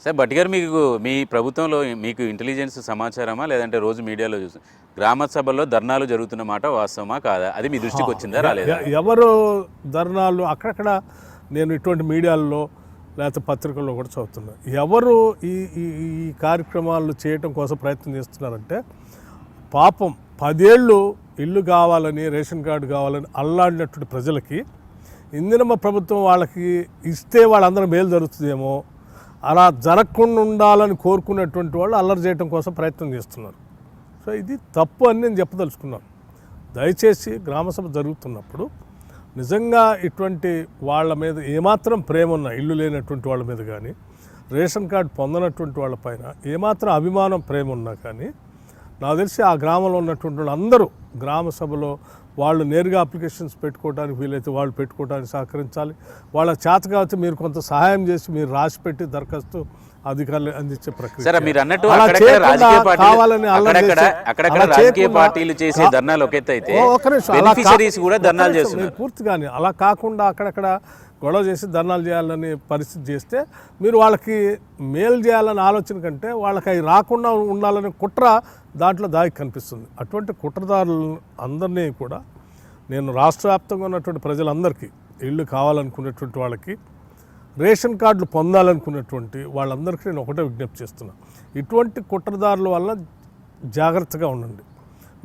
Sir Bhatt గారు, మీకు మీ ప్రభుత్వంలో మీకు ఇంటెలిజెన్స్ సమాచారమా లేదంటే రోజు మీడియాలో చూసి గ్రామ సభల్లో ధర్నాలు జరుగుతున్న మాట వాస్తవమా కాదా? అది మీ దృష్టికి వచ్చిందా రాలేదా? ఎవరు ధర్నాలు అక్కడక్కడ నేను ఇటువంటి మీడియాల్లో లేకపోతే పత్రికల్లో కూడా చదువుతున్నాను. ఎవరు ఈ ఈ కార్యక్రమాలు చేయటం కోసం ప్రయత్నం చేస్తున్నారంటే పాపం 10 ఏళ్ళు ఇల్లు కావాలని రేషన్ కార్డు కావాలని అల్లాడినటువంటి ప్రజలకి ఇందిరమ్మ ప్రభుత్వం వాళ్ళకి ఇస్తే వాళ్ళందరూ మేలు జరుగుతుందేమో, అలా జరగకుండా ఉండాలని కోరుకునేటువంటి వాళ్ళు అల్లరి చేయడం కోసం ప్రయత్నం చేస్తున్నారు. సో ఇది తప్పు అని నేను చెప్పదలుచుకున్నాను. దయచేసి గ్రామసభ జరుగుతున్నప్పుడు నిజంగా ఇటువంటి వాళ్ళ మీద ఏమాత్రం ప్రేమ ఉన్నా, ఇల్లు లేనటువంటి వాళ్ళ మీద కానీ రేషన్ కార్డు పొందనటువంటి వాళ్ళపైన ఏమాత్రం అభిమానం ప్రేమ ఉన్నా కానీ నాకు తెలిసి ఆ గ్రామంలో ఉన్నటువంటి వాళ్ళందరూ గ్రామ సభలో వాళ్ళు నేరుగా అప్లికేషన్స్ పెట్టుకోవడానికి వీలైతే వాళ్ళు పెట్టుకోవడానికి సహకరించాలి. వాళ్ళ చేత కాబట్టి మీరు కొంత సహాయం చేసి మీరు రాసి పెట్టి దరఖాస్తు అధికారులు అందించే ప్రక్రియ. సరే, మీరు అన్నట్టు రాజకీయ పార్టీలు చేసే ధర్నాలు ఒక ఎత్తు అయితే బెనిఫిషరీస్ కూడా ధర్నాలు చేస్తున్నారు. పూర్తిగానే అలా కాకుండా అక్కడక్కడ గొడవ చేసి ధర్నాలు చేయాలని పరిస్థితి చేస్తే మీరు వాళ్ళకి మేలు చేయాలని ఆలోచన కంటే వాళ్ళకి అవి రాకుండా ఉండాలని కుట్ర దాంట్లో దాగి కనిపిస్తుంది. అటువంటి కుట్రదారులు అందరినీ కూడా నేను రాష్ట్ర వ్యాప్తంగా ఉన్నటువంటి ప్రజలందరికీ ఇళ్ళు కావాలనుకునేటువంటి వాళ్ళకి రేషన్ కార్డులు పొందాలనుకునేటువంటి వాళ్ళందరికీ నేను ఒకటే విజ్ఞప్తి చేస్తున్నాను. ఇటువంటి కుట్రదారుల వల్ల జాగ్రత్తగా ఉండండి.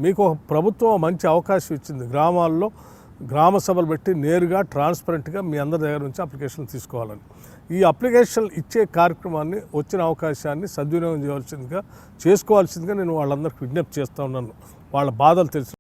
మీకు ఒక ప్రభుత్వం మంచి అవకాశం ఇచ్చింది, గ్రామాల్లో గ్రామ సభలు పెట్టి నేరుగా ట్రాన్స్పరెంట్గా మీ అందరి దగ్గర నుంచి అప్లికేషన్ తీసుకోవాలని. ఈ అప్లికేషన్ ఇచ్చే కార్యక్రమాన్ని, వచ్చిన అవకాశాన్ని సద్వినియోగం చేసుకోవాల్సిందిగా నేను వాళ్ళందరికీ విజ్ఞప్తి చేస్తూ ఉన్నాను. వాళ్ళ బాధలు తెలుసు.